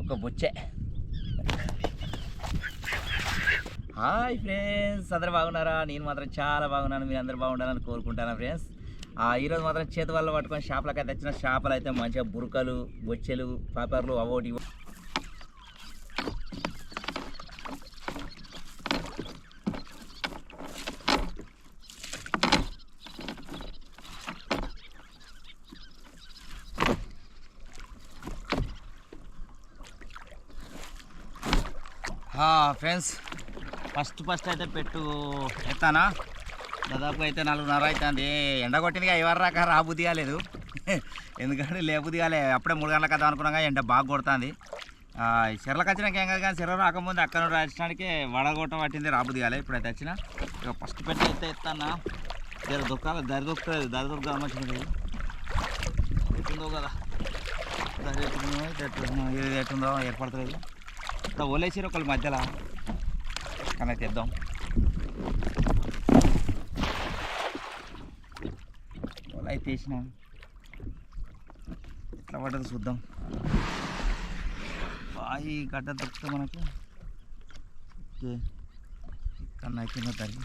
ఒక బొచ్చే. Hi friends, అందరూ బాగున్నారా? నేను మాత్రం చాలా బాగున్నాను. మీరు అందరూ బాగుండాలని కోరుకుంటాను ఫ్రెండ్స్. ఈరోజు మాత్రం చేతి వల్ల పట్టుకొని చేపలకి అయితే తెచ్చిన చేపలు అయితే మంచిగా బురకలు, బొచ్చెలు, పేపర్లు అవోటి. ఫ్రెండ్స్, ఫస్ట్ అయితే పెట్టు ఎత్తానా. దాదాపు అయితే 4:30 అవుతుంది. ఎండ కొట్టిందిగా ఎవరు రాక రాబుద్ది కాలేదు. ఎందుకంటే లేబుద్ది కాలే. అప్పుడే 3 గంటలకు కదా అనుకున్నాగా ఎండ బాగా కొడుతుంది. చెర్లకు వచ్చినాక ఏం కాదు, కానీ చెర్ర రాకముందు అక్కడ రాచడానికి వడగొట్ట పట్టింది, రాబుద్ది కాలే. ఇప్పుడైతే వచ్చిన ఇక ఫస్ట్ పెట్టి అయితే ఎత్తానా. దొక్కాలి, దరి దొరుకుతుంది మంచిగా ఎట్టుందో కదా, దరి ఏది ఎట్టుందో ఏర్పడుతుంది. ఇక్కడ ఓలేసిరు ఒకళ్ళ మధ్యలో, కానీ తెద్దాం. ఓలా అయితే వేసిన ఎట్లా పడ్డది చూద్దాం. బాగా గడ్డ దొరుకుతుంది మనకు. ఓకే, కన్నా కింద తగ్గి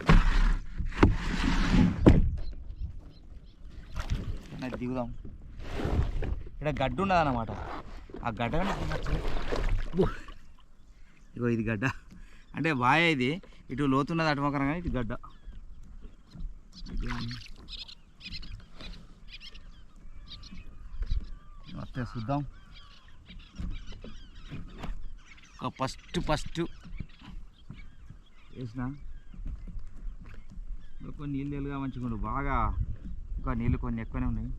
దిగుదాం. ఇక్కడ గడ్డ ఉన్నదన్నమాట. ఆ గడ్డ ఇగో ఇది గడ్డ అంటే బాయ్, ఇది ఇటు లోతున్నది అటుమకరం, కానీ ఇది గడ్డ. వస్తే చూద్దాం. ఫస్ట్ వేసిన కొన్ని నీళ్ళుగా మంచిగా బాగా, ఇంకా నీళ్ళు కొన్ని ఎక్కువనే ఉన్నాయి.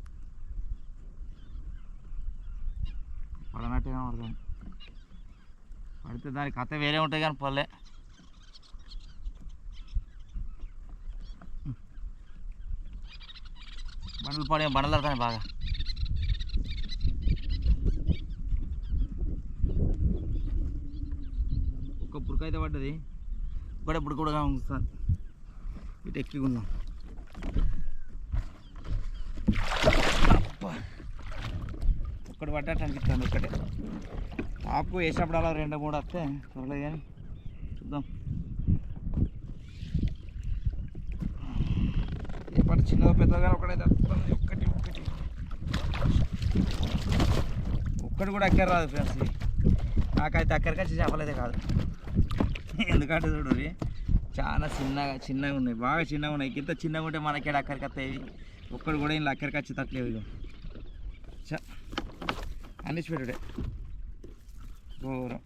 పడనట్టుగా పడతాం, పడితే దాని కథ వేరే ఉంటాయి కానీ పల్లె. బండలు పడతాయి బాగా. ఒక బుడక అయితే పడ్డది, ఒకటే బుడకూడగా ఉంచుతాను. ఇటు ఎక్కుకుందాం. ఒక్కటి పడ్డట్టు అనిపిస్తుంది. ఒక్కటే ఆకు వేసినప్పుడు అలా 2-3 వస్తే పర్లేదు, కానీ చూద్దాం. ఏ పాట చిన్నగా పెద్దగా ఒకటైతే ఒక్కటి కూడా అక్కర రాదు ఫ్రెండ్స్. నాకైతే అక్కడికి వచ్చి చేపలైతే కాదు. ఎందుకంటే చూడు, చాలా చిన్నగా ఉన్నాయి, బాగా చిన్నగా ఉన్నాయి. ఇంత చిన్నగా ఉంటే మనకి అక్కడికి వస్తాయి. ఒక్కడు కూడా ఇలా అక్కడికి వచ్చి తట్టలేవు. ఇక అన్నిసి పెట్టుడే ఘోరం.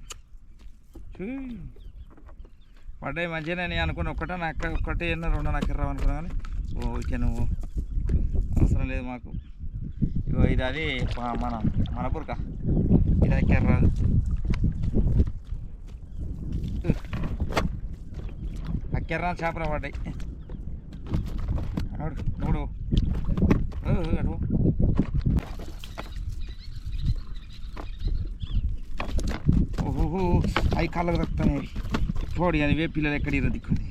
పడ్డాయి మంచిగానే నేను అనుకున్నా. ఒక్కటే 2 నాకు రావు అనుకున్నా, కానీ ఓకే నువ్వు అవసరం లేదు మాకు. ఇగో ఇది అది మన బురక, ఇది ఎక్కడ రాదు. అక్కెర్రా చేపలు పడ్డాయి. మూడు అటు ఓహో, అవి కళ్ళకు దక్కుతాయి. చూడు అని పిల్లలు ఎక్కడిరా దిక్కుని.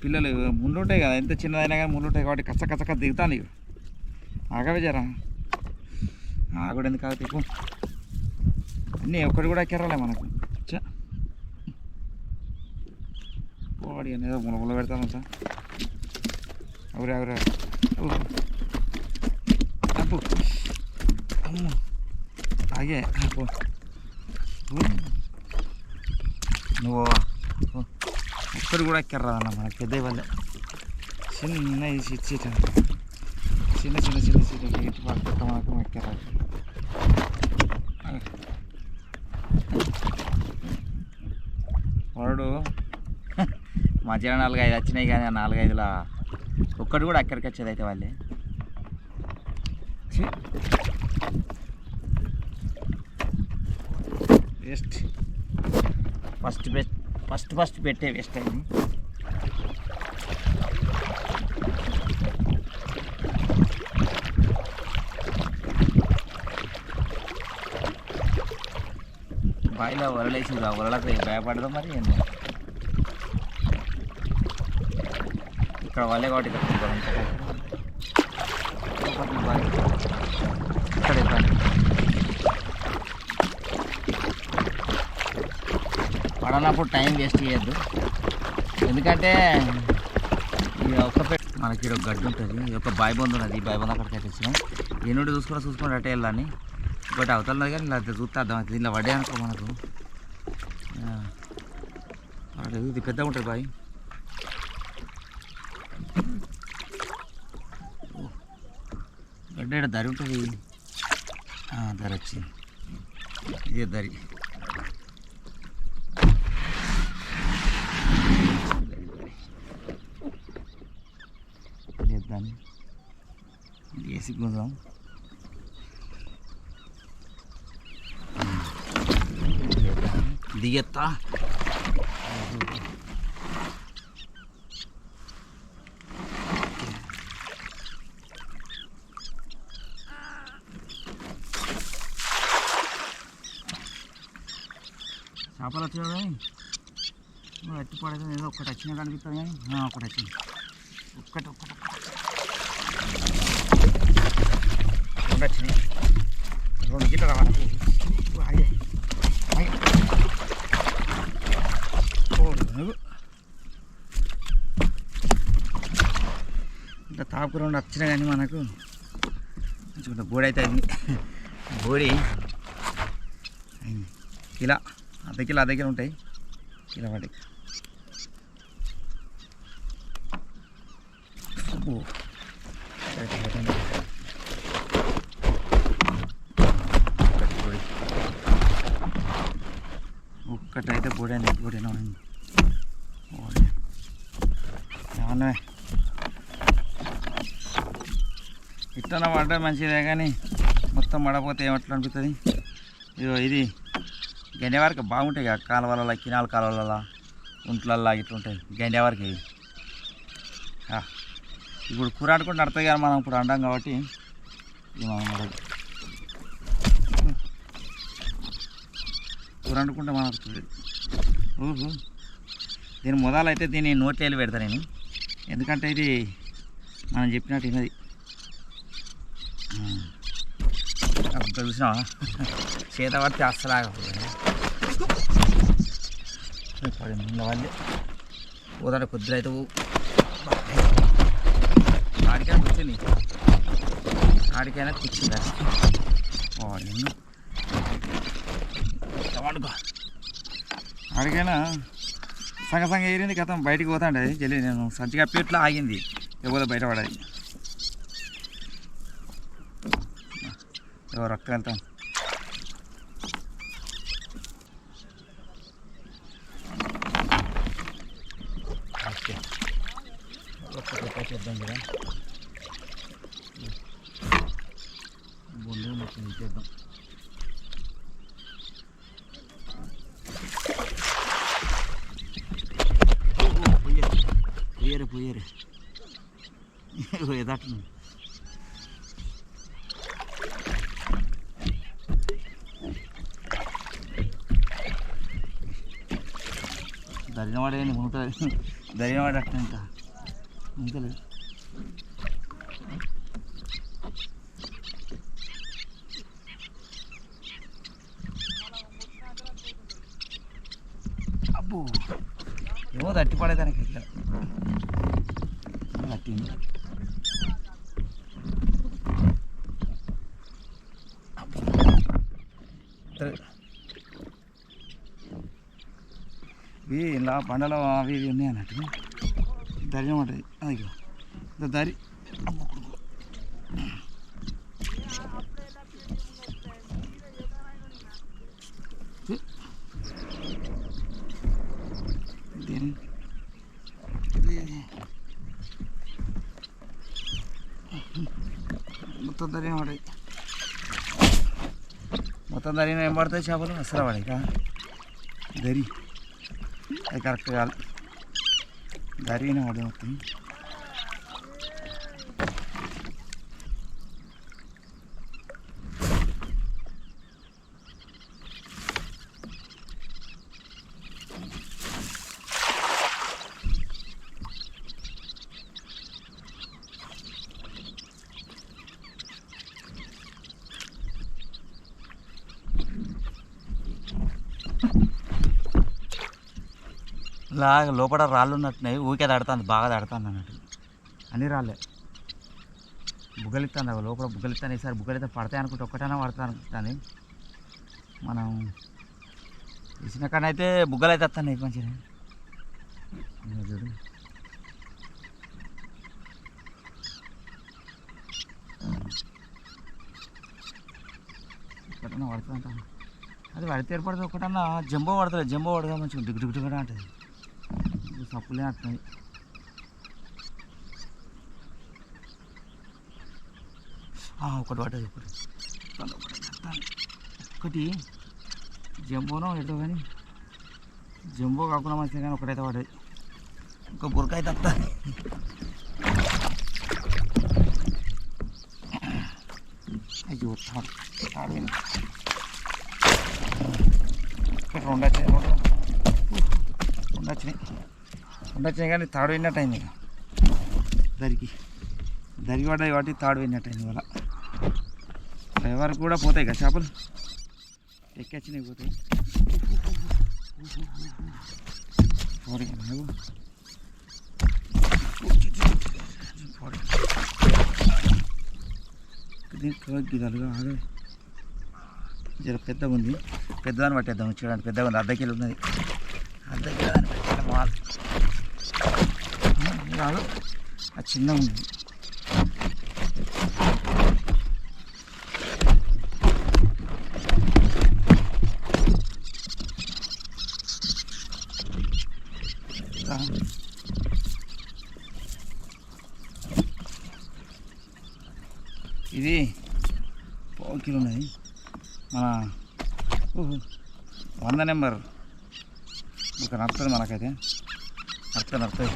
పిల్లలు ముందుంటాయి కదా, ఎంత చిన్నదైనా కానీ ముందుంటాయి కాబట్టి కచ్చ దిగుతాను. ఇక ఆగవే జరా, ఆగుడు ఎందుకు ఆగితే ఎక్కువ అన్నీ ఒక్కటి కూడా ఎక్కరాలే మనకు. పోడి అనేది ముల పెడతాను సార్. అవురే అప్పు అమ్మ ఆగే అప్పు. నువ్వు ఒక్కడు కూడా ఎక్కర్రాదన్న మనకి పెద్ద వల్లే. చిన్న సీట చిన్న సీట ఇటు పక్క మనకు ఎక్కర్రాదు. వాడు మధ్యలో 4-5 వచ్చినాయి, కానీ ఆ 4-5లో ఒక్కటి కూడా అక్కడికి వచ్చేది అయితే వాళ్ళే. వేస్ట్ ఫస్ట్ పెట్టే వేస్ట్ అయింది. బాయిలో వరలేసి వరలకు భయపడదు మరి. ఇక్కడ వాళ్ళే కాబట్టి ఇక్కడ పడనప్పుడు టైం వేస్ట్ చేయొద్దు. ఎందుకంటే ఈ ఒక్క మనకి ఒక గడ్డి ఉంటుంది, ఈ యొక్క బాయిబంద్ ఉన్నది. ఈ బాయిబంద్ అక్కడికి అయితే వచ్చినాం. ఈ నుండి చూసుకొని అట్టే వెళ్ళాలని. ఇంకోటి అవుతున్నది కానీ ఇలా చూస్తే అర్థమవుతుంది. ఇలా పడే అనుకో మనకు ఇది పెద్దగా ఉంటుంది బాయ్. గడ్డ దరి ఉంటుంది, దరి వచ్చింది. ఇదే దరి. దాన్ని వేసి గుంజాం. దిగెత్తా చేపలు వచ్చినా కానీ ఎట్టి పడేది. ఏదో ఒక్కటి వచ్చినట్టు అనిపిస్తుంది కానీ ఒకటి వచ్చింది. ఒక్కటి రెండు వచ్చినాయి. 2 గిట్ల రావాలి. ఇంకా తాపు 2 వచ్చినా కానీ మనకు చూడ బోడి అయితే అయింది. బోడి కిలో అర్ధ కిలో ఉంటాయి. కిలో వాటి ఒక్కటైతే బోడైంది. బోడేనా ఏమన్నా ఇట్లా పడ్డా మంచిదే కానీ మొత్తం మడపోతే ఏమట్లా అనిపిస్తుంది. ఇది గండే వరకు బాగుంటాయి కదా, కాలువల కినాల కాలువల ఒంట్లల్లో ఇట్లుంటాయి గండే వరకు. ఇప్పుడు కూర ఆడుకుంటే నడుతుంది కానీ మనం ఇప్పుడు అంటాం కాబట్టి కూర వండుకుంటే మనకు రోజు దీని మొదలైతే దీన్ని నోట్లో పెడతా నేను. ఎందుకంటే ఇది మనం చెప్పినట్టు విన్నది. చూసినా చేత పడితే అస్సలాగపోతుంది. వాళ్ళే పోతాడు కొద్దిగా అయితే ఆడికైనా కూర్చొని ఆడికైనా కూర్చుందా వండుకో. ఆడికైనా సంగ ఏరింది గతం బయటికి పోతాండి. అది జల్లి నేను సంచిగా పేట్లో ఆగింది, ఎవరో బయటపడాలి. ఎవరు రక్తం వెళ్తాం. ఓకే ఒక్క చేద్దాం కదా, బొండు మొత్తం చేద్దాం. పోయేరే ఏదట్లు దరినవాడే ఉంటుంది. దరినవాడు అట్లా ఇంకా ఇంకలేదు. అబ్బో ఏమో తట్టి పడేదానికి ఇట్లా తట్టింది. ఇవి ఇలా బండలో అవి ఇవి ఉన్నాయి అన్నట్టు దరి ఉంటుంది. అది దరి మొత్తం దరి పడాయి. మొత్తం దరిన ఏం పడతాయి చేపలు అసలు పడాయి కా దరి. అది కరెక్ట్ కాదు, దరిన పడే మొత్తం. లోపల రాళ్ళు ఉన్నట్టున్నాయి, ఊరికే తడుతుంది, బాగా తడుతుంది అన్నట్టు. అన్ని రాళ్ళే బుగ్గలిస్తాను, లోపల బుగ్గలిస్తాను. ఈసారి బుగ్గలిస్తే పడతాయి అనుకుంటే ఒక్కటైనా పడతా అనుకుంటుంది. మనం ఇచ్చిన కాడైతే బుగ్గలు అయితే వస్తాయి మంచిగా. చూడు ఒక్కటన్నా పడుతుంది అంట. అది పడితే ఏర్పడుతుంది, ఒకటన్నా జంబో పడుతుంది. జంబో పడదా మంచిగా దిగ్గు దిగ్గు దిగ్గడా అంటుంది. సప్పులే అంటున్నాయి. ఒకటి పడ్డది, ఒకటి జంబోనో ఎటో కానీ, జంబో కాకుండా మంచిగా కానీ ఒకటైతే పడ్డది. ఇంకో బురక అయితే వస్తుంది. అయ్యో తాడు రెండు వచ్చినాయి కానీ తాడు విన్నట్టు అయింది. ఇక దరికి పడ్డాయి కాబట్టి తాడు విన్నట్టు అయింది. ఇవాళ ఎవరికి కూడా పోతాయి కదా చేపలు, ఎక్కొచ్చినాయి పోతాయి. గిదాలుగా ఆగదు, జర పెద్దగా ఉంది. పెద్దదాన్ని పట్టేద్దాం, చూడండి పెద్దగా ఉంది, అర్ధ కిలో ఉన్నది. అర్ధ కిలో దాన్ని పెట్టాలి మాల్ కాదు, అది చిన్న ఉంది. ఇది 1 కిలో ఉన్నది. మన 100 నెంబర్ ఒక నడుతుంది, మనకైతే నడుతుంది.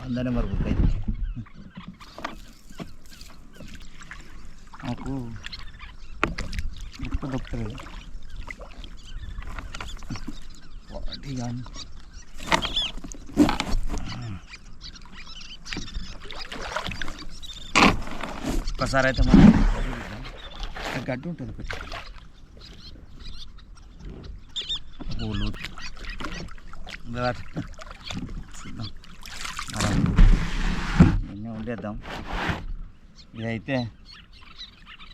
100 నెంబర్ బుక్ అయితే నాకు బుక్ దొరుకుతుంది వాటి కానీ. ఒకసారి అయితే మనం గడ్డి ఉంటుంది ఒకటి, పూలు చూద్దాం, మనం ఎన్నో ఉండేద్దాం. ఇదైతే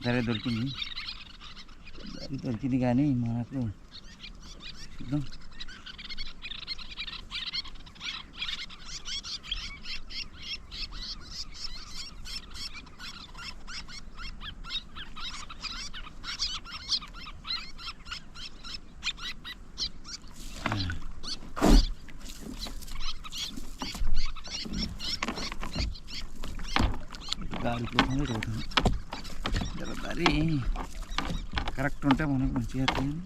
సరే దొరికింది కానీ మనకు చూద్దాం. గాలి కోసం రోడ్డు దారి కరెక్ట్ ఉంటే మనకు మంచిగా అవుతుంది.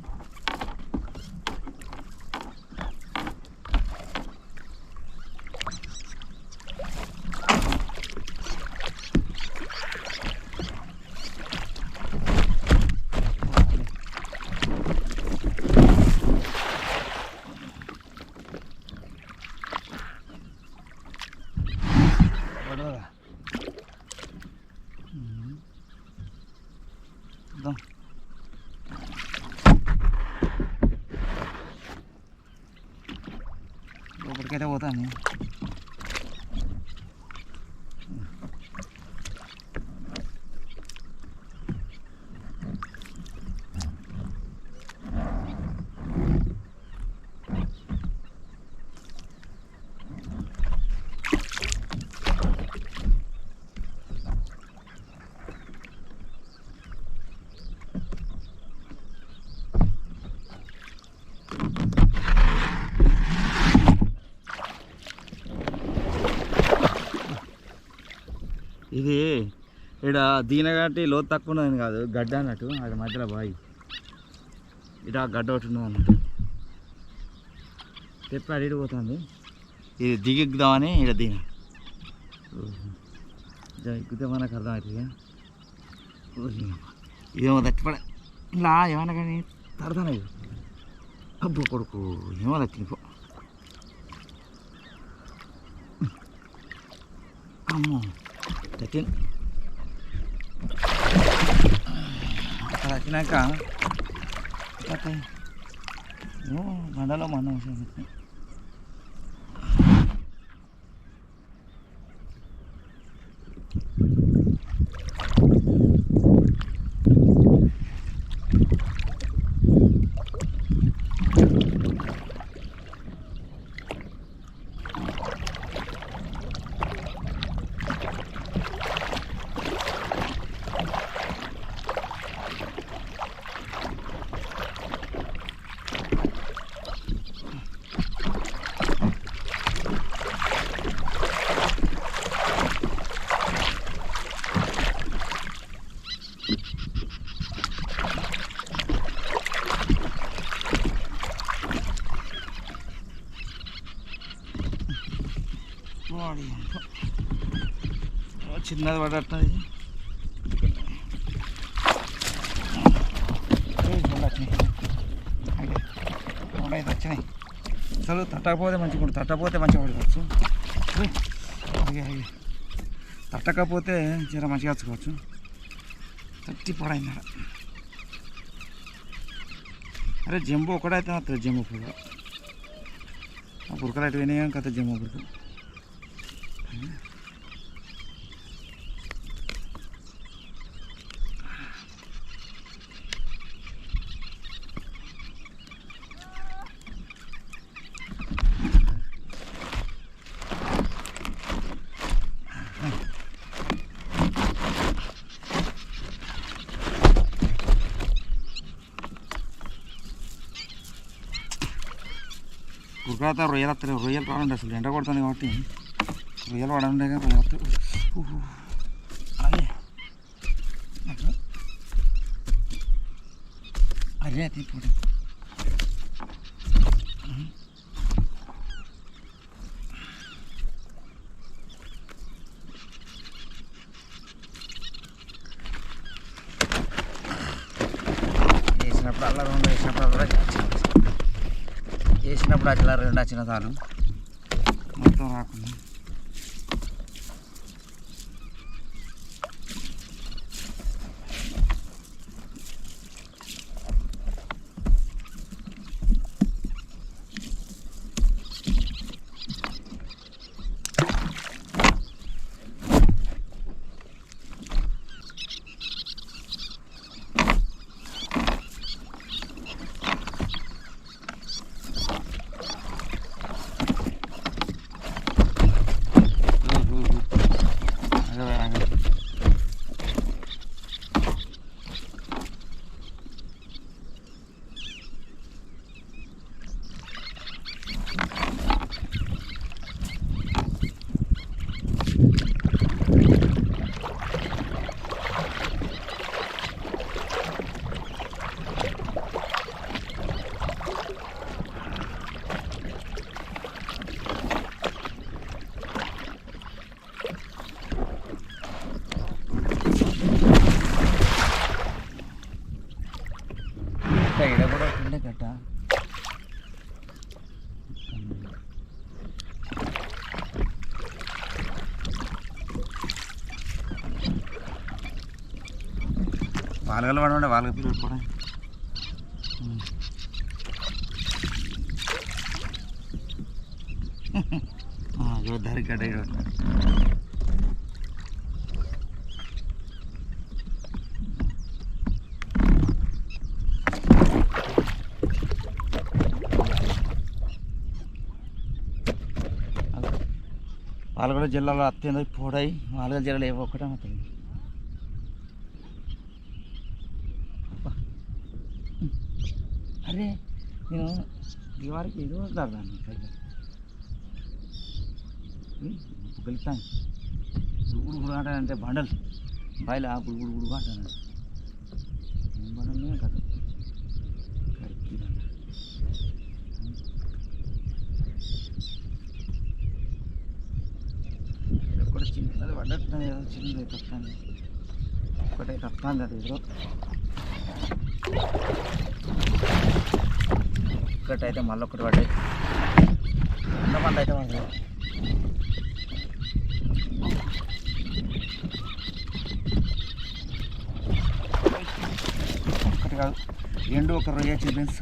లోపలికైతే పోతాను. ఇది ఇక్కడ దీనగట్టి లోతు తక్కువ ఉన్నది కాదు, గడ్డ అన్నట్టు. అది మధ్యలో బాయి, ఇటు గడ్డ ఒకటి ఉన్నది అన్నట్టు. తెప్పి అడిగి పోతుంది. ఇది దిగిద్దామని ఇక్కడ దీన ఎక్కితే మనకు అర్థమవుతుంది. ఇదేమో తచ్చిపడ ఇలా ఏమన్నా కానీ తడతాను. అబ్బో కొడుకు ఏమో తచ్చింది పో. అమ్మో 13 అక్కడ వచ్చినాక బండలో మనం చిన్నది పడట్టుంది. అయితే వచ్చినాయి అసలు తట్టకపోతే మంచిగా ఉంటుంది, తట్టకపోతే మంచిగా పడుకోవచ్చు, తట్టకపోతే జర మంచిగా వచ్చుకోవచ్చు. తట్టి పడైంది అరే జంబు ఒకటైతే వస్తుంది, జంబు పురుగు ఆ పురకలు అటు వినాయం కదా, జంబు పురుగు కురకాత రొయ్యలు వస్తాయి, రొయ్యలు రావండి అసలు ఎండ కొడుతుంది కాబట్టి రొయ్యలు పడండి రొయ్యలు అదే అదే ఇప్పుడు వేసినప్పుడు అలా రెండు వేసినప్పుడు అలా వేసినప్పుడు అట్లా రెండు వచ్చిన చాలు, మొత్తం రాకుండా. ఇక్కడ కూడా వస్తుండే కట్ట వాళ్ళగలు పడమంటే వాళ్ళకి పిల్లలు కూడా దారి కట్ట పాలగొండ జిల్లాలో అత్యంత పొడై పాలగొండ జిల్లాలో ఏ ఒక్కటే మాత్రం. అరే నేను దివారికి ఏదో దాన్ని గెలుస్తాను గుడుగుడు గుడు అంటానంటే బండలు బాయిలు ఆ గుడుగుడు గుడుగు అంటాను బండలే కదా కూడా చిన్నది పడ్డట్టున్నది ఏదో చిన్నది తప్పండి ఒకటైతే తప్పంది అది ఏదో ఒక్కటైతే మళ్ళీ ఒకటి పడ్డాయి మంది అయితే పడదు. కాదు ఎండు ఒక రొయ్య వచ్చింది ఫ్రెండ్స్.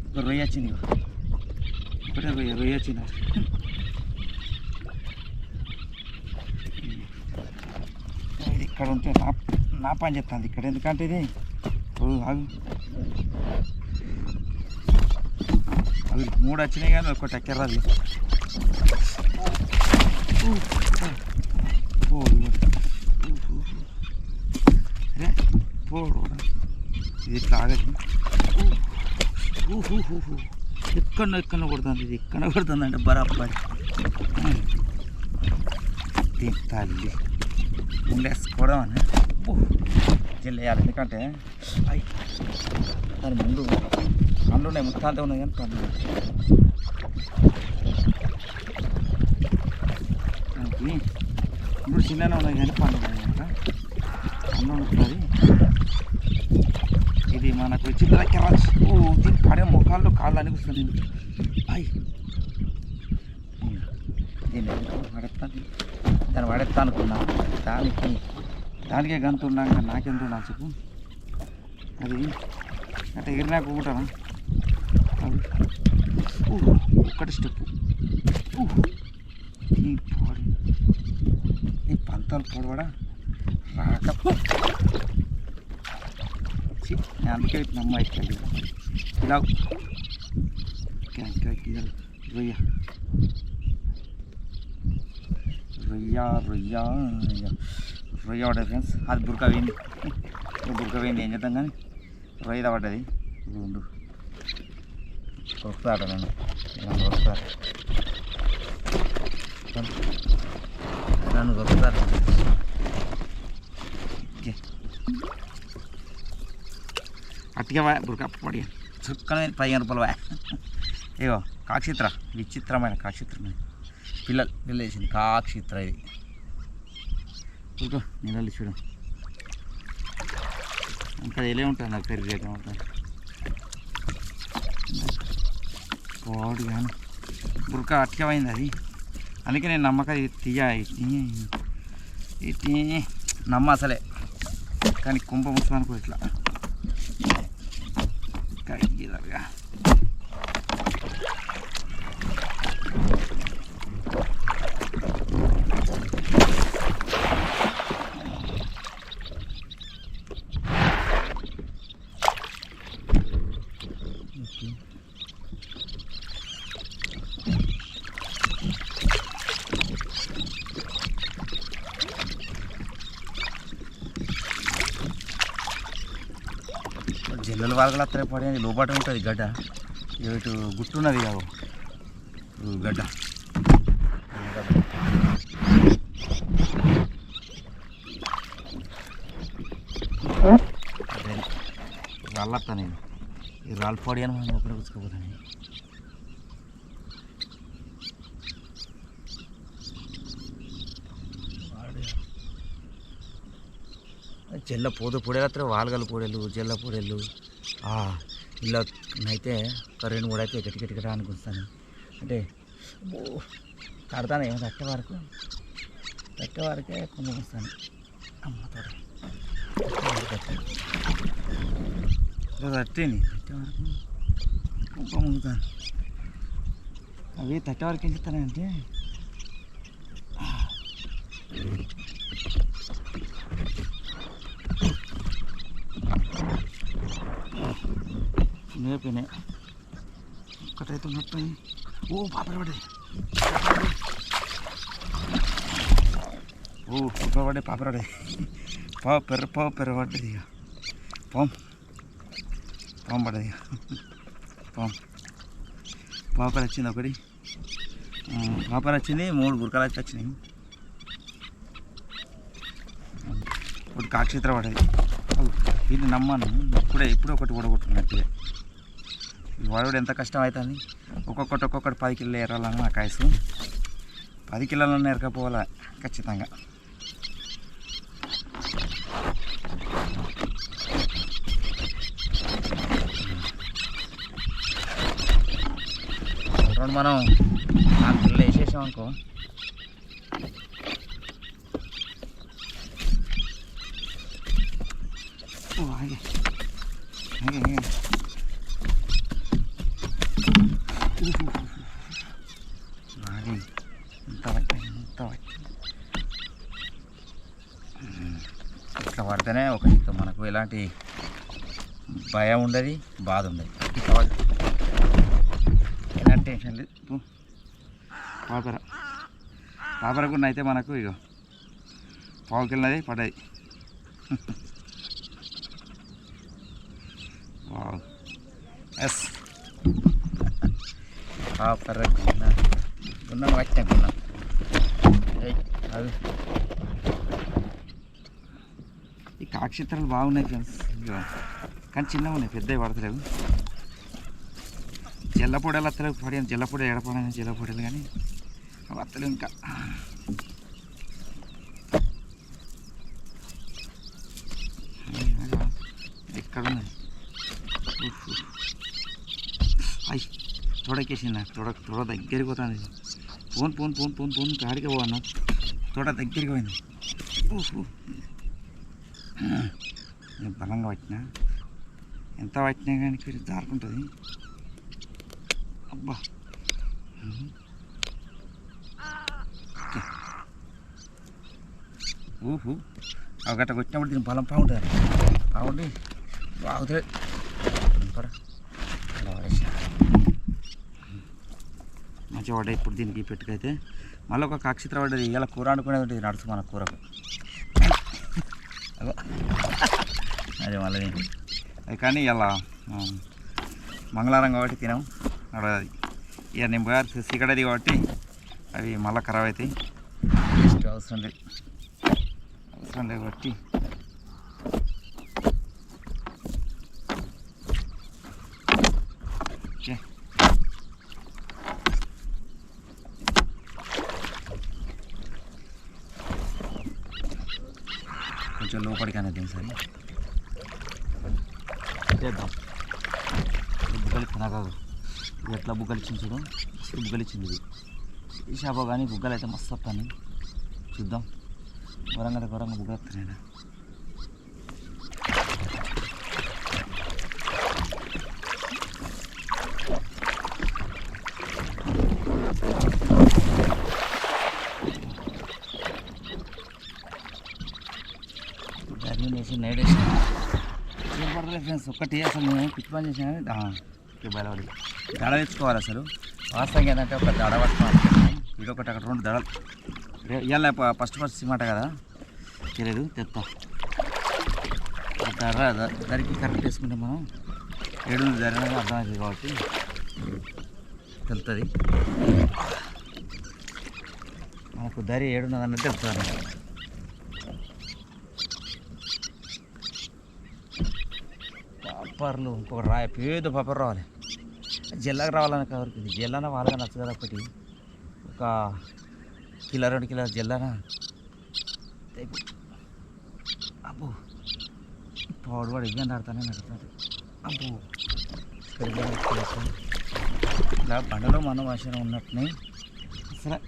ఒక రొయ్య వచ్చింది, ఒకటే రొయ్య వచ్చింది. ఇది ఇక్కడ ఉంటే నా పని చెప్తాను ఇక్కడ, ఎందుకంటే ఇది అవి 3 వచ్చినాయి కానీ ఒకటి ఎక్కర్రాదు. ఇది ఇట్లా ఆగదు, ఎక్కడో కొడుతుంది, ఇది ఎక్కడ కొడుతుంది అంటే బరాబరి తల్లి ఉండేసుకోవడం అని వేయాలి. ఎందుకంటే దాని ముందు పండ్లు ఉన్నాయి, ముత్తాలతో ఉన్నాయి కానీ పండ్లు దానికి ఇప్పుడు చిన్ననే ఉన్నాయి కానీ పండ్లు ఉన్నాయి కనుక పండ్లు ఉంటుంది. ఇది మనకు చిన్న దగ్గర దీని పడే ముఖాల్లో కాళ్ళు అని కూర్చొని దీన్ని పడేస్తాను, దాన్ని పడేస్తా అనుకున్నా. దానికే గంతు ఉన్నాక నాకెంత నా చెప్పు. అది అంటే ఎగిరినాక ఒకటానా అది ఒక్కటి స్టెప్ ఈ పంతాలు పొడవడా రాక నేను అందుకే నమ్మ ఇక్కడ ఇలా రొయ్య రొయ్య రొయ్య రొయ్య పడ్డది ఫ్రెండ్స్. అది బురక పోయింది ఏం చేద్దాం కానీ రొయ్య పడ్డది. ఉండు వస్తాట నన్ను వస్తారు నన్ను వస్తారు. అట్టిగా బురక పడి చుక్కనే 15 రూపాయలు. ఇగో కాక్షిత్ర, విచిత్రమైన కాక్షిత్రమైన పిల్లలు వేసింది కాక్షిత్ర. ఇది చూడు నీళ్ళు చూడు ఇంకా ఎలా ఉంటుంది, నాకు పెరిగేట ఉంటుంది పోడు కానీ బురక అట్టిగా అయింది అది. అందుకే నేను నమ్మక ఇట్టి నమ్మ అసలే, కానీ కుంభ ముసలానికి ఇట్లా కడిగిదగా జల్లలు వాళ్ళ అత్తరే పడి లోపట ఉంటుంది గడ్డ, ఇటు గుట్టున్నది కావు గడ్డ. రాళ్ళత్తా నేను ఈ రాళ్ళు పొడి అని మనం ఒకటే కూర్చోపోతాను. జల్ల పోదు పొడేలు వస్తారు, వాల్గల పొడేలు జల్ల పొడేలు. ఇలా అయితే ఒక 2-3 అయితే గట్టిగా అనుకుంటాను. అంటే కడతాను ఏమో తట్టే వరకే కొనుక్కొస్తాను. అమ్మతో తట్టేని తట్టే వరకు కుంప ముందుతాను. అవి తట్టే వరకు ఏం చెప్తానంటే నేర్పినాయి ఒక్కటైతే మొత్తం. పాపర పడే పాపర పడే పెర్ర పడ్డది. ఇక పాము పడ్డది. పాపర వచ్చింది ఒకటి, పాపర వచ్చింది. 3 గురకలు అయితే వచ్చినాయి. ఒకటి కాక్షేత్ర పడ్డది. దీన్ని నమ్మాను ఇప్పుడు ఒకటి ఓడగొట్టుకున్నట్టుగా. ఈ వాడు ఎంత కష్టం అవుతుంది. ఒక్కొక్కటి 10 కిలోలు ఎరాలన్న నా కాయసు 10 కిలోలన్నా ఎరకపోవాలా ఖచ్చితంగా. మనం 4 కిలోలు వేసేసాం అనుకో, ఆగే ఎంత ఇట్లా పడితేనే ఒక మనకు ఎలాంటి భయం ఉండదు, బాధ ఉండదు. ఇట్లా ఎలాంటి టెన్షన్ లేదు. పాపరకుండా అయితే మనకు ఇక పావుకెళ్ళినది పడ్డది. ఎస్ పాపరకుండా గున్నం పట్టిన గున్నం అది. ఈ కాక్షిత్రాలు బాగున్నాయి ఫ్రెండ్స్, కానీ చిన్నగా ఉన్నాయి, పెద్దవి పడతలేవు. జల్లపొడలు వస్తలేవు, పడిన జల్లపొడి ఎడపడిన జల్లపొడలు కానీ వస్తలేవు ఇంకా. ఎక్కడున్నాయి అయ్యి తోడకేసింది, తోడ దగ్గరికి పోతుంది. ఫోన్ కాడికి పోవన్నా, తోట దగ్గరికి పోయింది. నేను బలంగా పట్టినా, ఎంత పట్టినా కానీ జారుకుంటుంది. అబ్బా ఒక గట్టకు వచ్చినప్పుడు దీని బలం బాగుంటుంది, బాగుండి బాగుతుంది. మంచిగా పడ్డాయి ఇప్పుడు దీనికి పెట్టుకైతే. మళ్ళీ ఒక కాక్షిత్ర పడ్డది, ఇలా కూర వండుకునేది ఉంటుంది నడుచు మన కూరకు. అదే మళ్ళీ అది కానీ ఇలా మంగళవారం కాబట్టి తినాం నడవది. ఇక నేను పోయారు సీకడది కాబట్టి అవి మళ్ళీ ఖరాబ్ అవుతాయి. టేస్ట్ అవసరం లేదు కాబట్టి ఓకే. కొంచెం లోపలికి అనేది సరే చేద్దాం. బుగ్గలు తినగా ఎట్లా బుగ్గలు ఇచ్చింది చూడు, బుగ్గలు ఇచ్చింది ఇది. ఈ షాప కానీ బుగ్గలు అయితే మస్తు వస్తాను, చూద్దాం. ఘోరంగా బుగ్గలు వస్తున్నాయి. వేసి నైట్ వేసి ఏం పడలేదు ఫ్రెండ్స్. ఒక్కటి అసలు నేను పిచ్చి పని చేసాను కానీ బయలుపడి దడ తెచ్చుకోవాలి. అసలు వాస్తవంగా ఏంటంటే ఒక దడ పట్టుకోవాలి. ఇది ఒకటి అక్కడ 2 దడలు ఇవాళ ఫస్ట్ సిమెంట కదా తెలియదు, తెస్తా. దరికి కరెక్ట్ వేసుకుంటే మనం 7 జరిగినది అర్థమవుతుంది కాబట్టి తెలుస్తుంది మనకు. దరి 7 అన్నట్టు తెలుస్తుంది. పాపర్లు ఇంకొక రాయ పేద పాపర్ రావాలి, జిల్లాకు రావాలని కవరికి. జిల్లాన వాళ్ళగా నచ్చదు కదా. ఒకటి ఒక కిలో 2 కిలో జిల్లాన. అబ్బో పౌడవాడు ఇవ్వండి ఆడతానే నడుతుంది. అబ్బో ఇలా బండలో మన భాషలో ఉన్నట్టునే అసలు.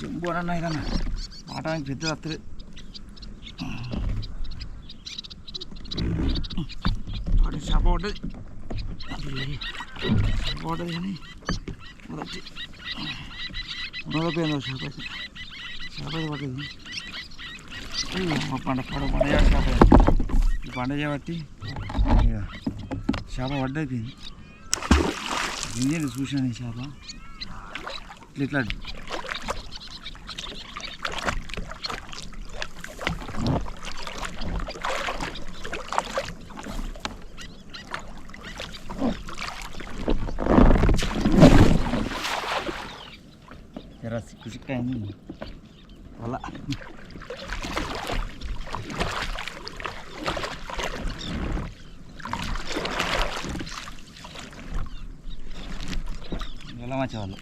జంబు అన్న ఇదన్నా ఆటానికి పెద్దది వస్తుంది. చేప పడ్డది కానీ వచ్చి ఉన్నదపోయిందో చేప పడ్డది. పండగ చేప ఈ పండగ చేయబట్టి చేప పడ్డైపోయింది. గింజలు చూసాను ఈ చేప ఇట్లా జర సిక్కు అయింది అలా. చాలా మంచి వాళ్ళు.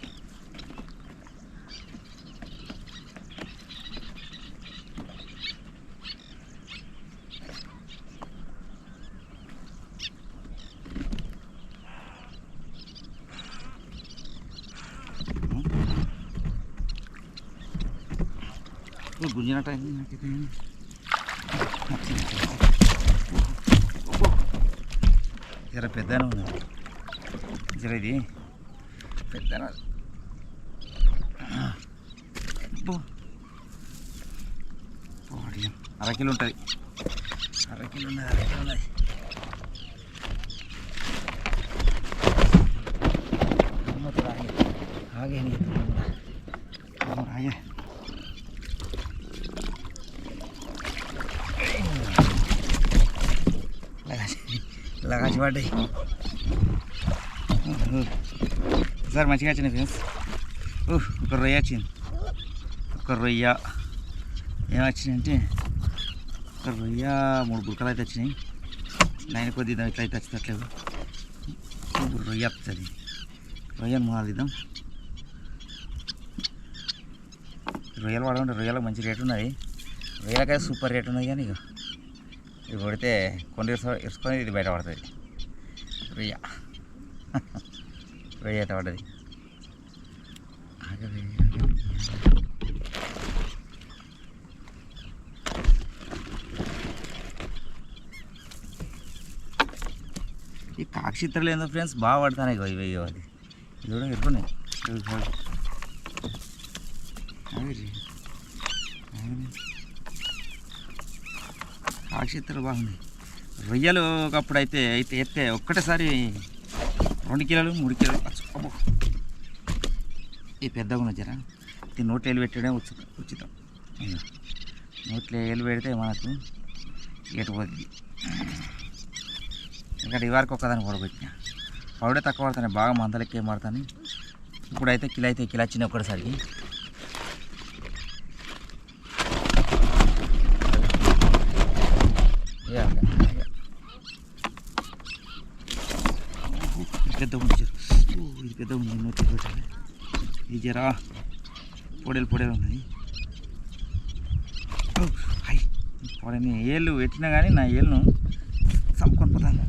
గుంజినట్టు అయింది నాకైతే. జర పెద్దనే ఉంది, జర ఇది పెద్ద 1/2 కిలో ఉంటుంది, 1/2 కిలో ఉన్నది, 1/2 కిలో ఉన్నది. ఆగే ఆగే లగాచి పడ్డాయి సార్, మంచిగా వచ్చినాయి ఫ్రెండ్స్. ఒక రొయ్య వచ్చింది, ఒక రొయ్య ఏమొచ్చినాయంటే ఒక రొయ్య 3 బుర్కలు అయితే వచ్చినాయి. లైన్ కొద్దిద్దాం, ఇట్లయితే వచ్చేటట్లేవు. ఇప్పుడు రొయ్య వస్తుంది, రొయ్యను మొదలుద్దాం. రొయ్యలు పడమంటే రొయ్యలకు మంచి రేటు ఉన్నది, రొయ్యలకైతే సూపర్ రేట్ ఉన్నది. కానీ ఇక ఇది కొడితే కొన్ని ఇరుసుకొని ఇది బయట పడుతుంది. రొయ్య రొయ్య అయితే పడ్డది. ఈ కాక్షిత్రలు ఏందో ఫ్రెండ్స్ బాగా పడతానే ఇవి అది ఇది కూడా ఎట్టున్నాయి. కాక్షిత్రలు బాగున్నాయి. రొయ్యలు ఒకప్పుడు అయితే ఎత్తే ఒక్కటేసారి 2 కిలోలు 3 కిలోలు అబ్బో. ఈ పెద్దగా ఉన్నది జరా, ఇది నోట్లో వేలు పెట్టడం ఉచితం. నోట్లో వేలు పెడితే మనకు ఎటు పోతుంది. ఇక్కడ ఇవరకు ఒక్కదాన్ని పొడగొట్టిన పౌడే తక్కువ పడతాను, బాగా మందలెక్కే పడతాను. ఇప్పుడైతే కిలో వచ్చినాయి ఒక్కటిసారికి. పెద్ద ఉంది, ఇది పెద్ద ఉంది. నోట్లో పెట్టాలి, ఇది జరా పొడేలు ఉన్నది. పొడని ఏళ్ళు పెట్టినా కానీ నా ఏళ్ళను చంపుకొని పోతాను.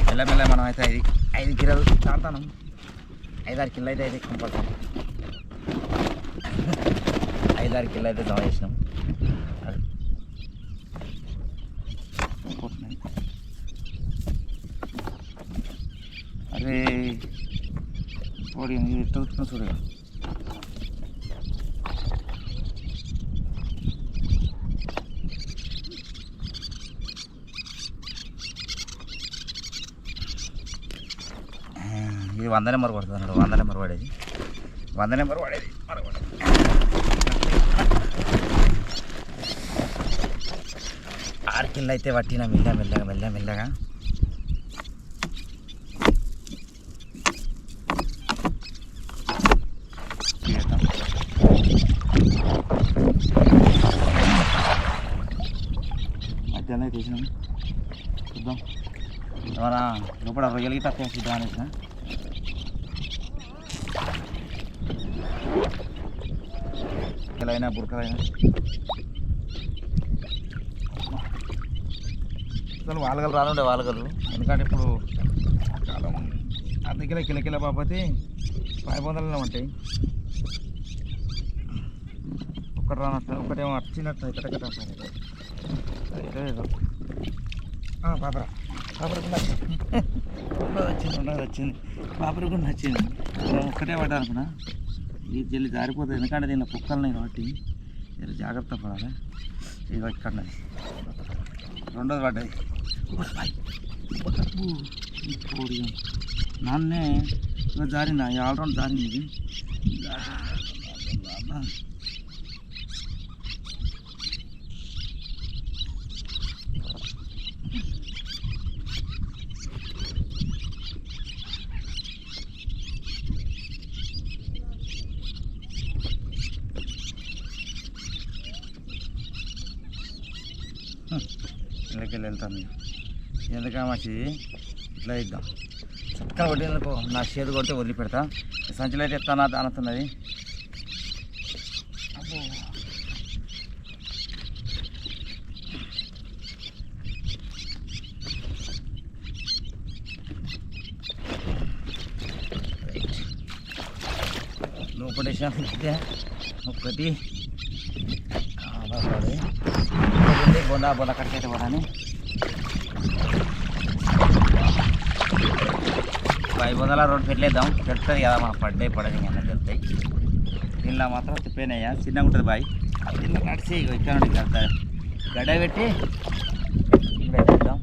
మెల్లమెల్ల మనం అయితే 5 కిలోలు తాగుతాను. 5-6 కిలో అయితే కంపల్సరీ 5-6 కిలో అయితే జమ చేసినాం. అరే పొడి ఎట్లా అవుతున్నా చూడగా. ఇది 100 నెంబర్ పడుతుంది అన్నాడు, 100 నెంబర్ పడేది, 100 నెంబర్ పడేది. 6 కిలో అయితే పట్టిన మెల్లగా. మధ్యాహ్నం తీసినాం, చూద్దాం ఏమన్నా లోపల రొయ్యలకి తక్కువ చూద్దాం అనేసిన. కిలైనా బురకలైనా అసలు వాలగలు రానుండే వాలగలు, ఎందుకంటే ఇప్పుడు కాలం 1/2 కిలో బాపతి 500 ఉంటాయి. ఒక్కటి రానట్టు, ఒకటేమో వచ్చినట్టు కట్టకట్ట పాపరా వచ్చింది పాపర కూడా నచ్చింది. ఒక్కటే పడ్డా అనుకున్నా, ఈ జల్లి జారిపోతుంది. ఎందుకంటే దీనిలో కుక్కలున్నాయి కాబట్టి జాగ్రత్త పడాలి. ఇది ఇక్కడది 2వ పడ్డది. నాన్నే జారిందా, ఆల్రౌండ్ జారింది ఇది. పైకి వెళ్తాను ఎందుకంటే మంచిది ఇట్లా ఇద్దాం చక్కగా కొట్టిందనుకో నా చేతి కొడితే వదిలిపెడతా సంచిలో అయితే ఎత్తానా దానతున్నది అబ్బో లోపడేసాను ఒకటి బొందా బొంద కట్టయితే పోరాని బొందల రోడ్డు పెట్టలేద్దాం పెడుతుంది కదా మన పడని అన్న పెడతాయి దీనిలో మాత్రం తిప్పినాయా చిన్నగా ఉంటుంది బాయ్ చిన్న నడిచి ఇక్కడ నుండి గడ్డ పెట్టి పెట్టేద్దాం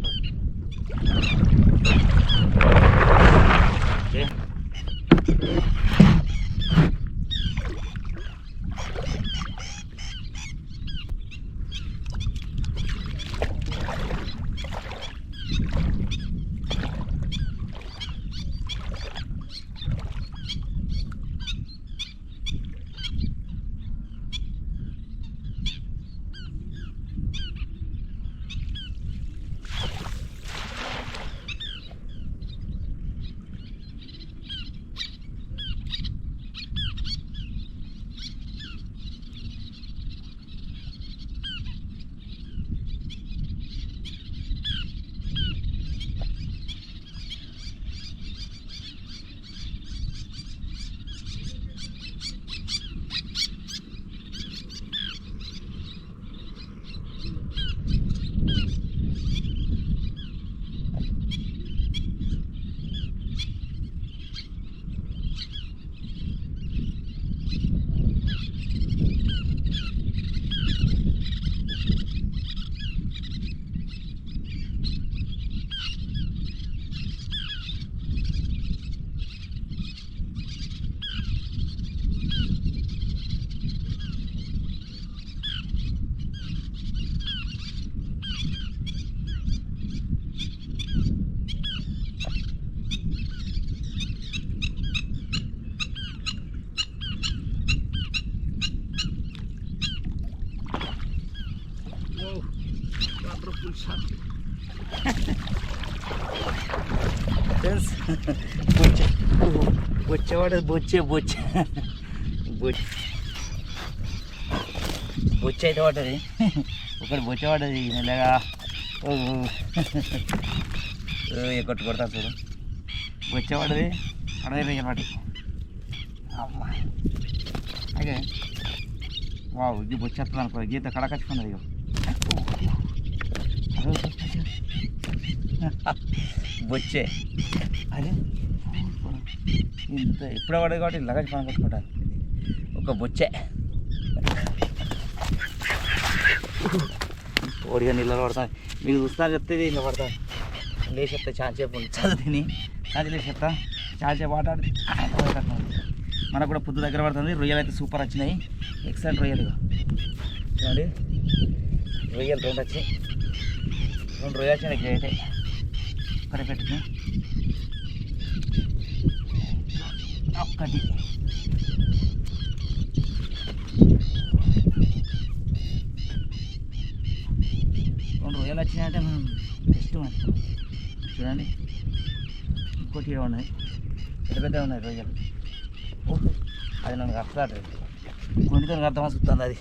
బొచ్చేవాడు బొచ్చే అయితే పడ్డది ఒకటి బొచ్చే పడ్డది మెల్లగా కొట్టు కొడతా చూడు బొచ్చే పడ్డది అడవి పట్టి అమ్మా అదే వావ్ ఇది బొచ్చేస్తుంది అనుకో గీత కడకచ్చుకున్నది ఇక బొచ్చే అదే ఇంత ఇప్పుడే పడదు కాబట్టి లగేజ్ పని కొట్టుకుంటాను ఒక బొచ్చే ఓడిగా నీళ్ళలో పడతాను మీకు చూస్తా చెప్తే ఇలా పడతాను లేచేస్తా చాలాసేపు చదువు తిని అది లేచేస్తా చాలాసేపు ఆటాడి మనకు కూడా పొద్దు దగ్గర పడుతుంది రొయ్యలు అయితే సూపర్ వచ్చినాయి ఎక్సలెంట్ రొయ్యలు చూడండి రొయ్యలు 2 వచ్చాయి 2 రొయ్యలు వచ్చినాయి అయితే ఇక్కడ పెట్టుకుని ఒక్కటి రొయ్యలు వచ్చినాయంటే మనం బెస్ట్ మరి చూడండి ఇంకోటి ఉన్నాయి పెద్ద ఉన్నాయి రొయ్యలు అది నన్ను అర్థం కొన్నితో అర్థమని చూస్తుంది అది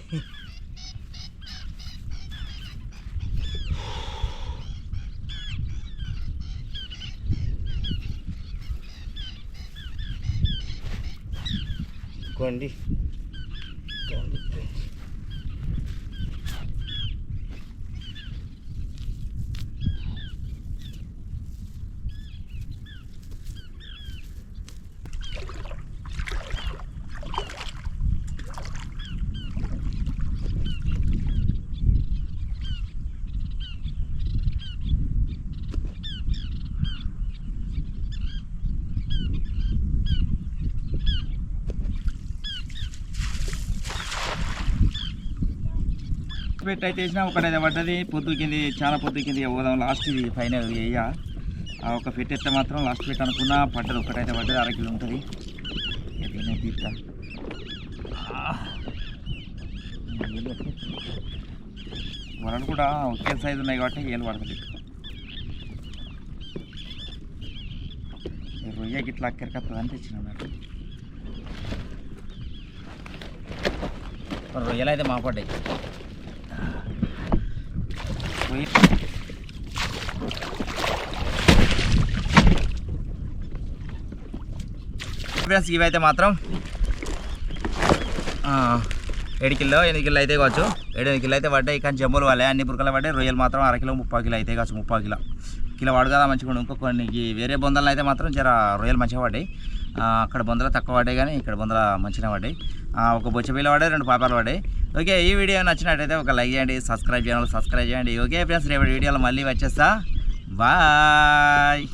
కొండి పెట్టి అయితే వేసినా ఒకటైతే పడ్డది పొద్దు కింది చాలా పొద్దు కింది పోదాం లాస్ట్ ఇది ఫైనల్ వేయ ఒక పెట్టి ఎత్తే మాత్రం లాస్ట్ పెట్టి అనుకున్నా పడ్డది ఒకటైతే పడ్డది 1/2 కిలో ఉంటుంది నేను తీస్తా వలలు కూడా ఒకే సైజు ఉన్నాయి కాబట్టి ఏలు పడుతుంది. రొయ్యకి ఇట్లా అక్కడికత్తది అని తెచ్చిన అన్నట్టు. రొయ్యలు అయితే మాపడ్డాయి. ఫ్రెండ్స్ ఇవైతే మాత్రం 7 కిలో 8 కిలో అయితే కావచ్చు. 7 కిలో అయితే పడ్డాయి. కానీ జమ్ములు వాళ్ళే అన్ని బురకలు పడ్డాయి. రొయ్యలు మాత్రం 1/2 కిలో 30 కిలో అయితే కావచ్చు. 30 కిలో వాడు కదా మంచిగా. ఇంకో కొన్ని వేరే బొందలు అయితే మాత్రం జర రొయ్యలు మంచిగా పడ్డాయి. అక్కడ బొందలు తక్కువ పడ్డాయి కానీ ఇక్కడ బొందలు మంచిగా పడ్డాయి. ఒక బొచ్చపిల్ల పడ్డాయి, 2 పాపాలు పడ్డాయి. ఓకే, ఈ వీడియో నచ్చినట్టయితే ఒక లైక్ చేయండి, సబ్స్క్రైబ్ చేయండి. ఓకే ఫ్రెండ్స్, రేపటి వీడియోలో మళ్ళీ వచ్చేస్తా. బాయ్.